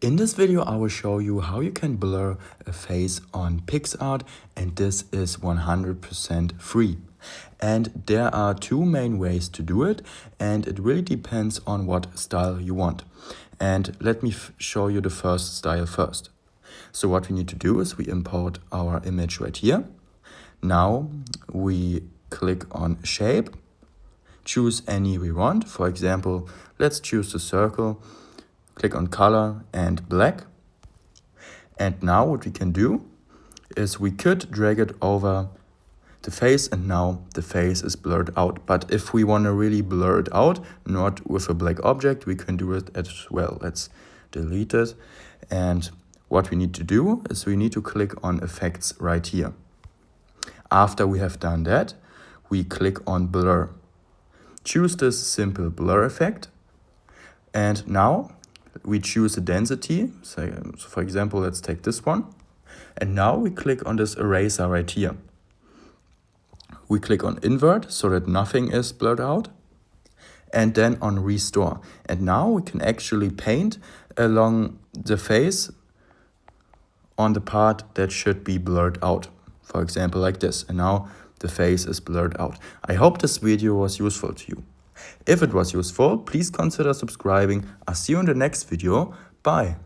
In this video, I will show you how you can blur a face on PicsArt, and this is 100% free. And there are two main ways to do it, and it really depends on what style you want. And let me show you the first style first. So what we need to do is we import our image right here. Now we click on shape, choose any we want. For example, let's choose the circle. Click on color and black. And now what we can do is we could drag it over the face, and now the face is blurred out. But if we want to really blur it out, not with a black object, we can do it as well. Let's delete it. And what we need to do is we need to click on effects right here. After we have done that, we click on blur. Choose this simple blur effect. And now we choose a density. So for example, let's take this one. And now we click on this eraser right here. We click on invert so that nothing is blurred out. And then on restore. And now we can actually paint along the face on the part that should be blurred out. For example, like this. And now the face is blurred out. I hope this video was useful to you. If it was useful, please consider subscribing. I'll see you in the next video. Bye.